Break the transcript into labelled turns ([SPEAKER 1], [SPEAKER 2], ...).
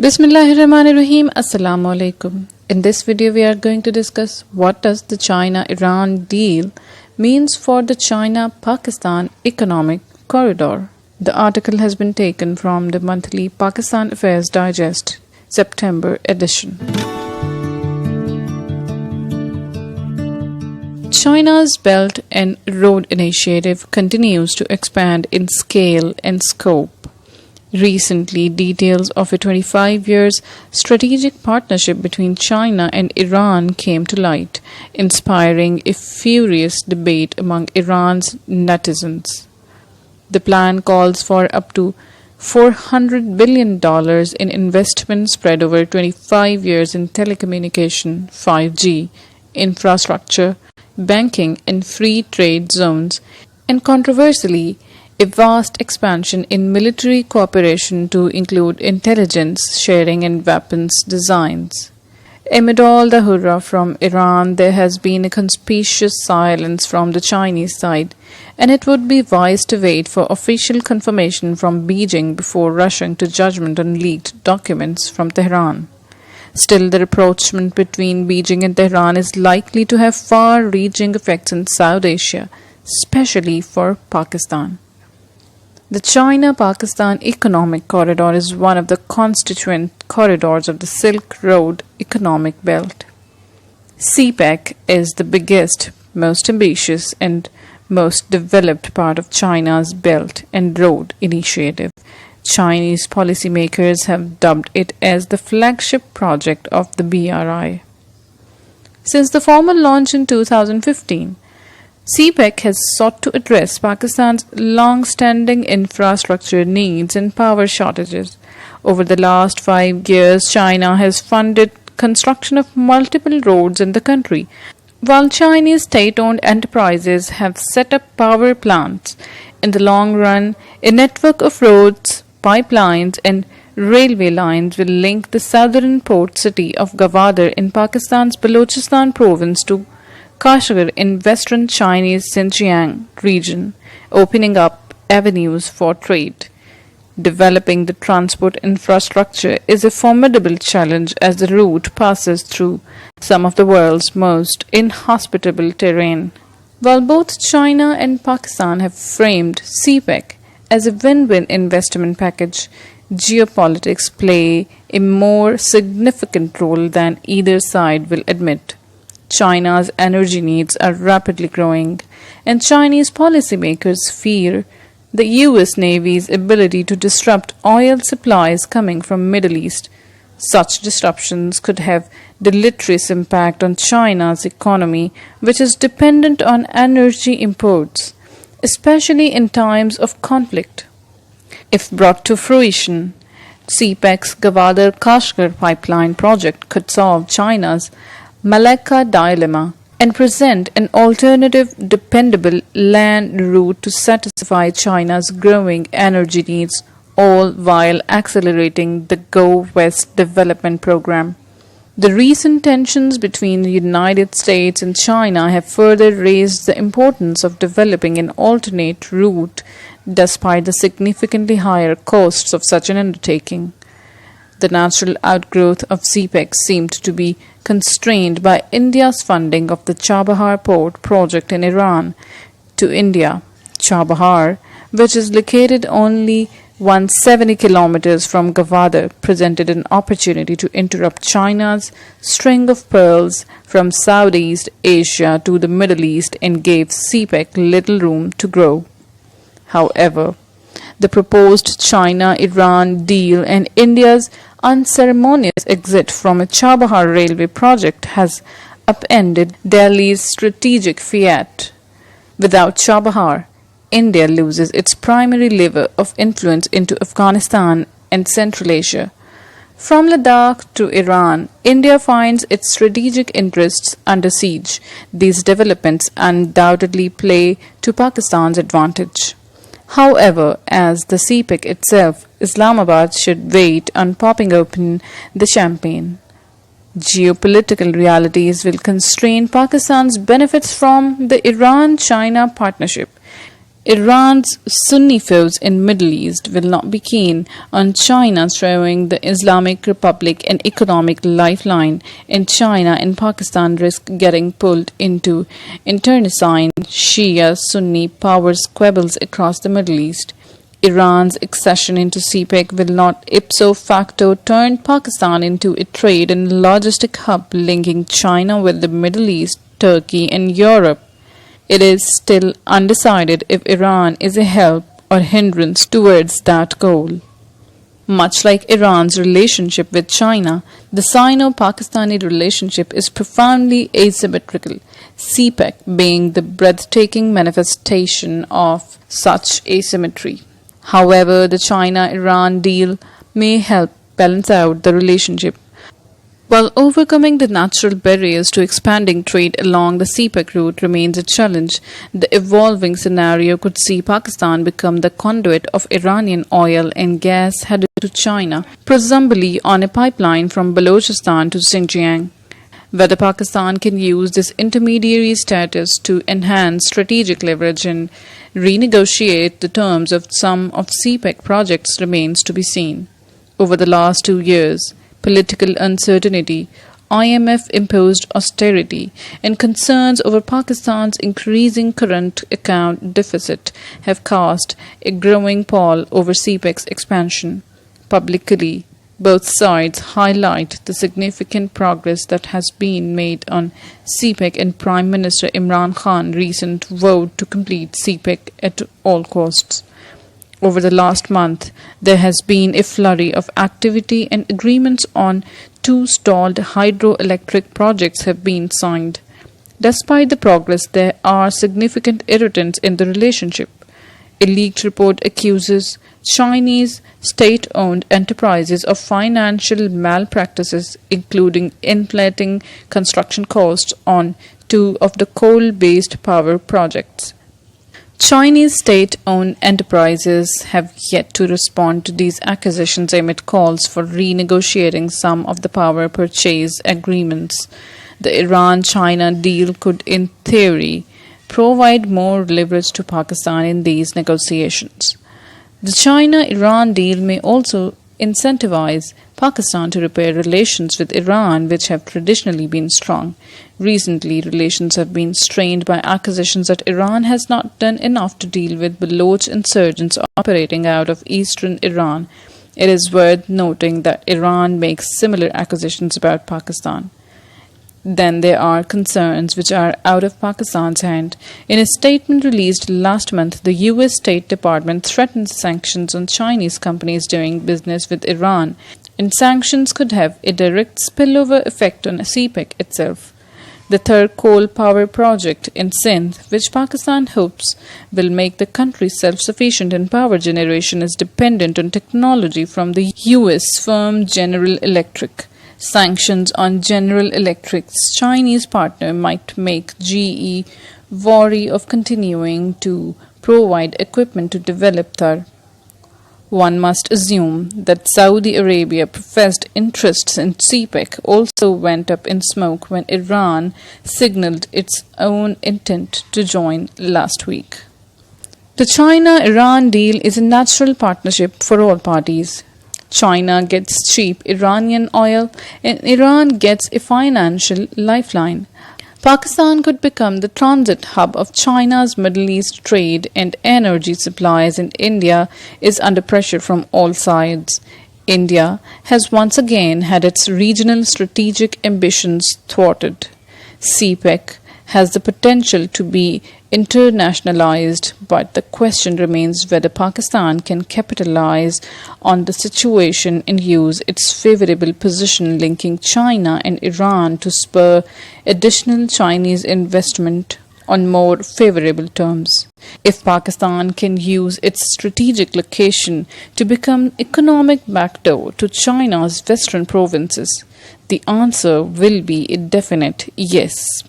[SPEAKER 1] Bismillahirrahmanirrahim. Assalamu alaikum. In this video we are going to discuss what does the China-Iran deal means for the China-Pakistan economic corridor. The article has been taken from the monthly Pakistan Affairs Digest, September edition. China's Belt and Road Initiative continues to expand in scale and scope. Recently, details of a 25 years strategic partnership between China and Iran came to light, inspiring a furious debate among Iran's netizens. The plan calls for up to $400 billion in investment spread over 25 years in telecommunication, 5G, infrastructure, banking and free trade zones, and controversially, a vast expansion in military cooperation to include intelligence sharing and weapons designs. Amid all the hurrah from Iran, there has been a conspicuous silence from the Chinese side, and it would be wise to wait for official confirmation from Beijing before rushing to judgment on leaked documents from Tehran. Still, the rapprochement between Beijing and Tehran is likely to have far-reaching effects in South Asia, especially for Pakistan. The China-Pakistan Economic Corridor is one of the constituent corridors of the Silk Road economic belt. CPEC is the biggest, most ambitious and most developed part of China's Belt and Road Initiative. Chinese policymakers have dubbed it as the flagship project of the BRI. Since the formal launch in 2015, CPEC has sought to address Pakistan's long-standing infrastructure needs and power shortages. Over the last 5 years, China has funded construction of multiple roads in the country, while Chinese state-owned enterprises have set up power plants. In the long run, a network of roads, pipelines and railway lines will link the southern port city of Gwadar in Pakistan's Balochistan province to Kashgar in western Chinese Xinjiang region, opening up avenues for trade. Developing the transport infrastructure is a formidable challenge as the route passes through some of the world's most inhospitable terrain. While both China and Pakistan have framed CPEC as a win-win investment package, geopolitics play a more significant role than either side will admit. China's energy needs are rapidly growing, and Chinese policymakers fear the US Navy's ability to disrupt oil supplies coming from Middle East. Such disruptions could have deleterious impact on China's economy, which is dependent on energy imports, especially in times of conflict. If brought to fruition, CPEC's Gwadar-Kashgar pipeline project could solve China's Malacca dilemma and present an alternative, dependable land route to satisfy China's growing energy needs, all while accelerating the Go West development program. The recent tensions between the United States and China have further raised the importance of developing an alternate route despite the significantly higher costs of such an undertaking. The natural outgrowth of CPEC seemed to be constrained by India's funding of the Chabahar port project in Iran to India. Chabahar, which is located only 170 kilometers from Gwadar, presented an opportunity to interrupt China's string of pearls from Southeast Asia to the Middle East and gave CPEC little room to grow. However, the proposed China-Iran deal and India's unceremonious exit from a Chabahar railway project has upended Delhi's strategic fiat. Without Chabahar, India loses its primary lever of influence into Afghanistan and Central Asia. From Ladakh to Iran, India finds its strategic interests under siege. These developments undoubtedly play to Pakistan's advantage. However, as the CPEC itself, Islamabad should wait on popping open the champagne. Geopolitical realities will constrain Pakistan's benefits from the Iran-China partnership. Iran's Sunni foes in Middle East will not be keen on China throwing the Islamic Republic an economic lifeline, and China and Pakistan risk getting pulled into internecine Shia-Sunni power squabbles across the Middle East. Iran's accession into CPEC will not ipso facto turn Pakistan into a trade and logistic hub linking China with the Middle East, Turkey, and Europe. It is still undecided if Iran is a help or hindrance towards that goal. Much like Iran's relationship with China, the Sino-Pakistani relationship is profoundly asymmetrical, CPEC being the breathtaking manifestation of such asymmetry. However, the China-Iran deal may help balance out the relationship. While overcoming the natural barriers to expanding trade along the CPEC route remains a challenge, the evolving scenario could see Pakistan become the conduit of Iranian oil and gas headed to China, presumably on a pipeline from Balochistan to Xinjiang. Whether Pakistan can use this intermediary status to enhance strategic leverage and renegotiate the terms of some of CPEC projects remains to be seen. Over the last 2 years, political uncertainty, IMF-imposed austerity, and concerns over Pakistan's increasing current account deficit have cast a growing pall over CPEC's expansion. Publicly, both sides highlight the significant progress that has been made on CPEC and Prime Minister Imran Khan's recent vow to complete CPEC at all costs. Over the last month, there has been a flurry of activity and agreements on 2 stalled hydroelectric projects have been signed. Despite the progress, there are significant irritants in the relationship. A leaked report accuses Chinese state-owned enterprises of financial malpractices, including inflating construction costs on 2 of the coal-based power projects. Chinese state-owned enterprises have yet to respond to these accusations amid calls for renegotiating some of the power purchase agreements. The Iran-China deal could, in theory, provide more leverage to Pakistan in these negotiations. The China-Iran deal may also incentivize Pakistan to repair relations with Iran, which have traditionally been strong. Recently, relations have been strained by accusations that Iran has not done enough to deal with Baloch insurgents operating out of eastern Iran. It is worth noting that Iran makes similar accusations about Pakistan. Then there are concerns which are out of Pakistan's hand. In a statement released last month, the U.S. State Department threatened sanctions on Chinese companies doing business with Iran, and sanctions could have a direct spillover effect on CPEC itself. The third coal power project in Sindh, which Pakistan hopes will make the country self-sufficient in power generation, is dependent on technology from the U.S. firm General Electric. Sanctions on General Electric's Chinese partner might make GE wary of continuing to provide equipment to develop Tar. One must assume that Saudi Arabia professed interests in CPEC also went up in smoke when Iran signaled its own intent to join last week. The China-Iran deal is a natural partnership for all parties. China gets cheap Iranian oil and Iran gets a financial lifeline. Pakistan could become the transit hub of China's Middle East trade and energy supplies, and India is under pressure from all sides. India has once again had its regional strategic ambitions thwarted. CPEC has the potential to be internationalized, but the question remains whether Pakistan can capitalize on the situation and use its favorable position linking China and Iran to spur additional Chinese investment on more favorable terms. If Pakistan can use its strategic location to become economic backdoor to China's western provinces, the answer will be a definite yes.